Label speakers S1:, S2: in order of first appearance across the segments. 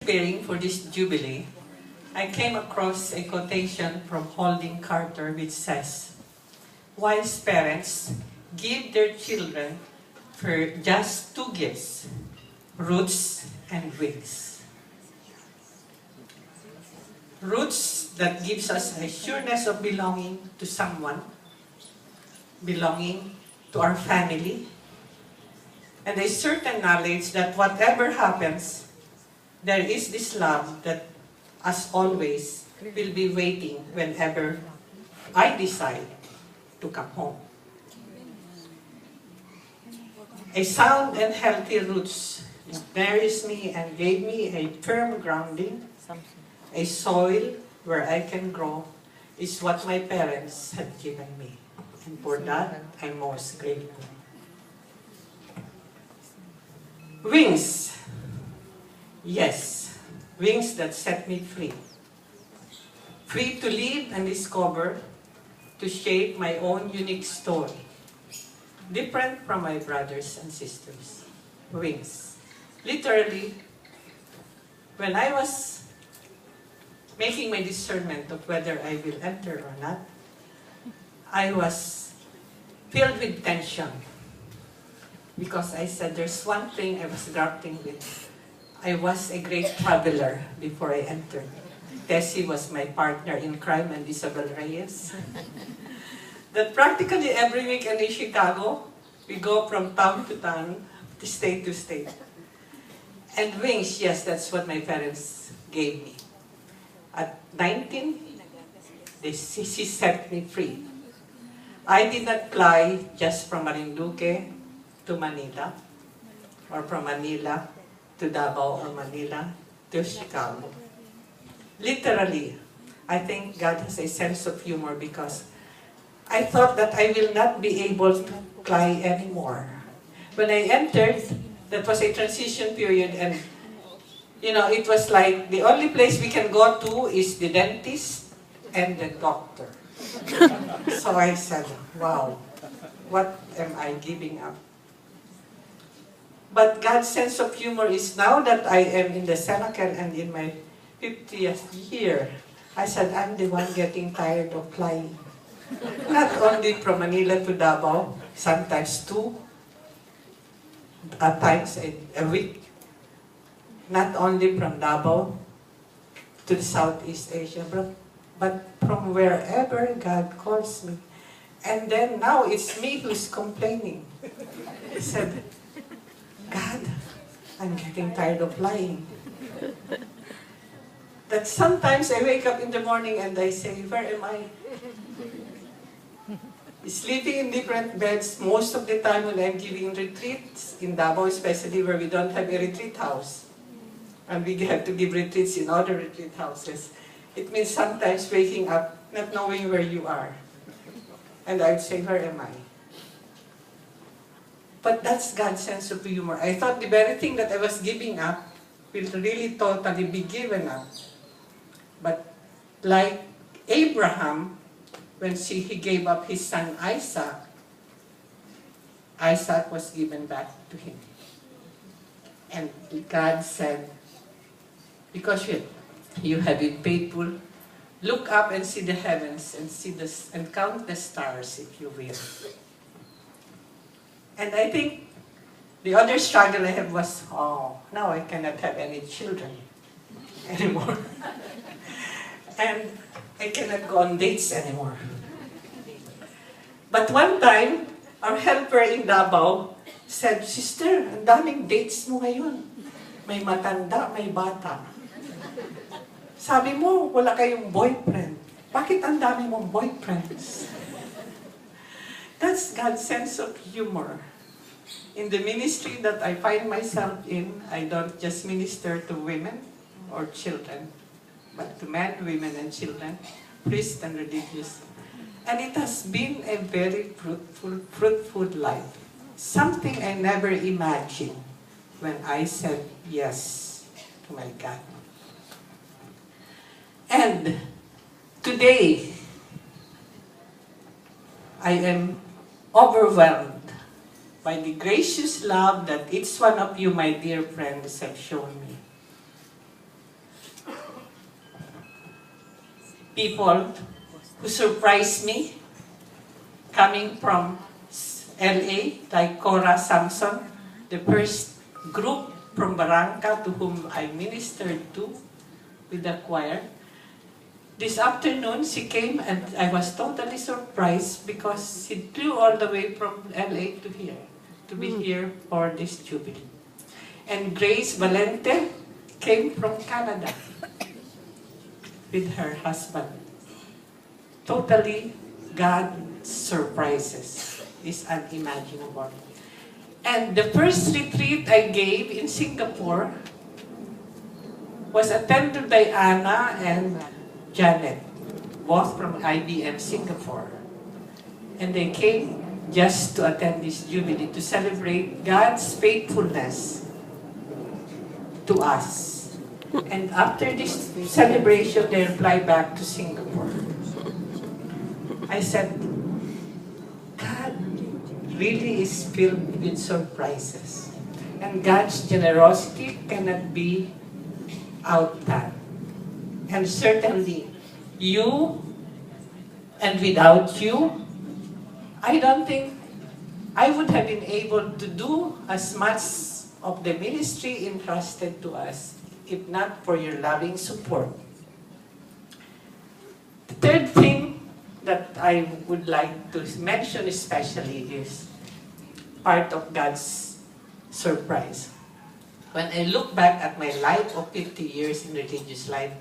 S1: Preparing for this jubilee, I came across a quotation from Holding Carter which says, "Wise parents give their children for just two gifts, roots and wings." Roots that gives us a sureness of belonging to someone, belonging to our family, and a certain knowledge that whatever happens, there is this love that, as always, will be waiting whenever I decide to come home. A sound and healthy roots nourished me and gave me a firm grounding, a soil where I can grow, is what my parents had given me. And for that, I'm most grateful. Wings. Yes, wings that set me free. Free to live and discover, to shape my own unique story. Different from my brothers and sisters. Wings. Literally, when I was making my discernment of whether I will enter or not, I was filled with tension. Because I said, there's one thing I was grappling with. I was a great traveler before I entered. Tessie was my partner in crime and Isabel Reyes. That practically every weekend in Chicago, we go from town to town, state to state. And wings, yes, that's what my parents gave me. At 19, she set me free. I did not fly just from Marinduque to Manila, or from Manila to Davao, or Manila to Chicago. Literally, I think God has a sense of humor because I thought that I will not be able to fly anymore. When I entered, that was a transition period, and it was like the only place we can go to is the dentist and the doctor. So I said, wow, what am I giving up? But God's sense of humor is now that I am in the Senacan and in my 50th year, I said, I'm the one getting tired of flying. Not only from Manila to Davao, sometimes two, at times a week. Not only from Davao to the Southeast Asia, but from wherever God calls me. And then now it's me who's complaining. I said, God, I'm getting tired of flying. That sometimes I wake up in the morning and I say, where am I? Sleeping in different beds most of the time when I'm giving retreats in Davao, especially where we don't have a retreat house. And we have to give retreats in other retreat houses. It means sometimes waking up not knowing where you are. And I'd say, where am I? But that's God's sense of humor. I thought the very thing that I was giving up will really totally be given up. But like Abraham, when he gave up his son Isaac, Isaac was given back to him. And God said, because you have been faithful, look up and see the heavens and count the stars, if you will. And I think the other struggle I have was, now I cannot have any children anymore. And I cannot go on dates anymore. But one time, our helper in Davao said, Sister, ang daming dates mo ngayon. May matanda, may bata. Sabi mo, wala kayong boyfriend. Bakit ang dami mong boyfriends? That's God's sense of humor. In the ministry that I find myself in, I don't just minister to women or children, but to men, women, and children, priests and religious. And it has been a very fruitful life. Something I never imagined when I said yes to my God. And today, I am overwhelmed by the gracious love that each one of you, my dear friends, have shown me. people who surprised me coming from LA, like Cora Samson, the first group from Barranca to whom I ministered to with the choir. This afternoon, she came and I was totally surprised because she flew all the way from LA to here, to be here for this Jubilee. And Grace Valente came from Canada with her husband. Totally, God's surprises is unimaginable. And the first retreat I gave in Singapore was attended by Anna and Janet, both from IBM Singapore. And they came just to attend this Jubilee to celebrate God's faithfulness to us. And after this celebration, they fly back to Singapore. I said, God really is filled with surprises. And God's generosity cannot be outdone. And certainly, you and without you, I don't think I would have been able to do as much of the ministry entrusted to us, if not for your loving support. The third thing that I would like to mention especially is part of God's surprise. When I look back at my life of 50 years in religious life,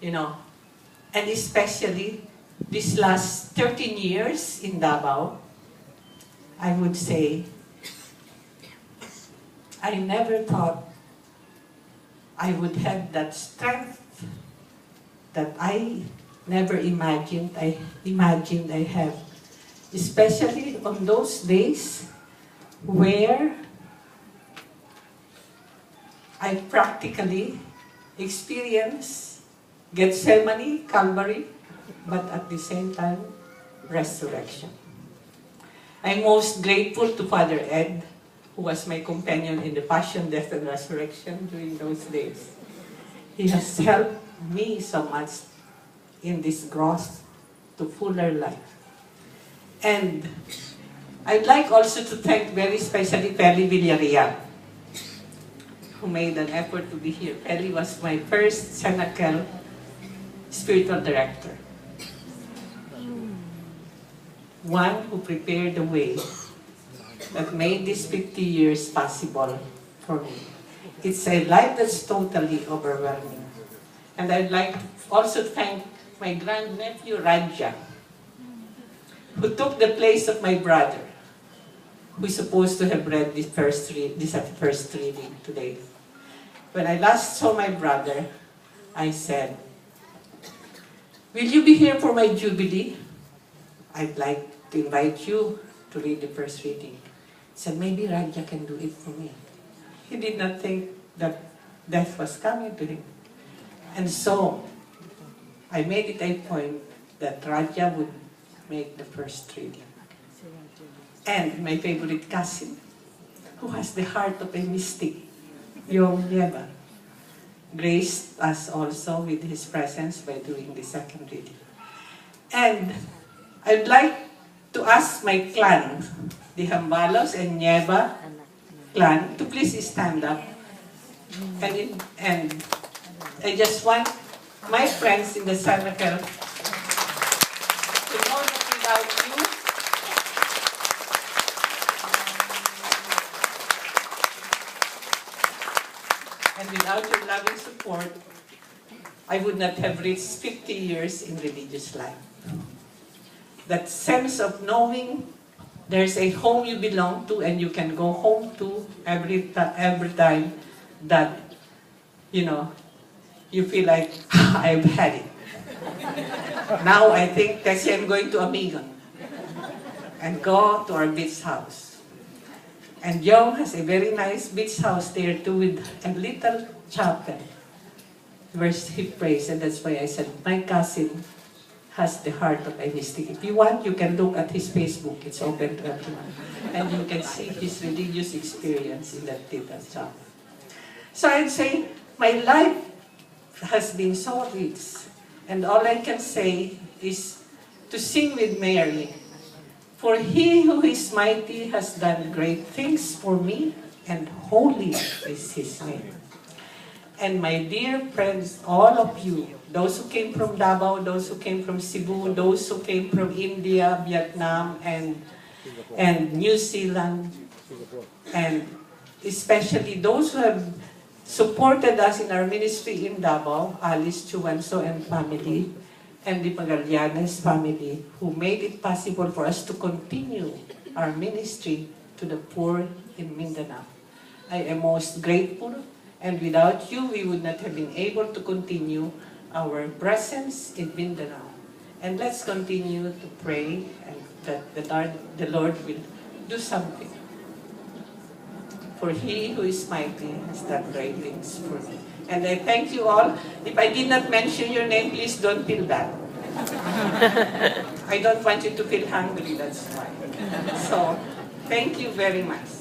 S1: and especially these last 13 years in Davao, I would say, I never thought I would have that strength that I never imagined I have. Especially on those days where I practically experienced Gethsemane, Calvary, but at the same time, resurrection. I'm most grateful to Father Ed, who was my companion in the Passion, Death, and Resurrection during those days. He has helped me so much in this growth to fuller life. And I'd like also to thank very especially Peli Villarreal, who made an effort to be here. Peli was my first Senecal spiritual director. One who prepared the way that made these 50 years possible for me. It's a life that's totally overwhelming. And I'd like to also thank my grandnephew Raja, who took the place of my brother, who is supposed to have read this first reading today. When I last saw my brother, I said, "Will you be here for my Jubilee? I'd like to invite you to read the first reading." He said, "Maybe Raja can do it for me." He did not think that death was coming to him. And so, I made it a point that Raja would make the first reading. And my favorite cousin, who has the heart of a mystic, Yung Yeba, graced us also with his presence by doing the second reading. And I'd like to ask my clan, the Jambalos and Yeba clan, to please stand up. And I just want my friends in the Senecal to know that without you, and without your loving support, I would not have reached 50 years in religious life. That sense of knowing there's a home you belong to and you can go home to every time that, you feel like, I've had it. Now I think Tessie, I'm going to Amigon and go to our beach house. And Jong has a very nice beach house there too with a little chapel where he prays. And that's why I said, my cousin has the heart of a mystic. If you want, you can look at his Facebook. It's open to everyone. And you can see his religious experience in that little chapel. So I'd say, my life has been so rich. And all I can say is to sing with Mary. For he who is mighty has done great things for me, and holy is his name. And my dear friends, all of you, those who came from Davao, those who came from Cebu, those who came from India, Vietnam, and New Zealand, and especially those who have supported us in our ministry in Davao, Alice Chuanso and family, and the Magallanes family, who made it possible for us to continue our ministry to the poor in Mindanao. I am most grateful, and without you, we would not have been able to continue our presence in Mindanao. And let's continue to pray and that the Lord will do something. For he who is mighty has done great things for me. And I thank you all. If I did not mention your name, please don't feel bad. I don't want you to feel hungry, that's why. So, thank you very much.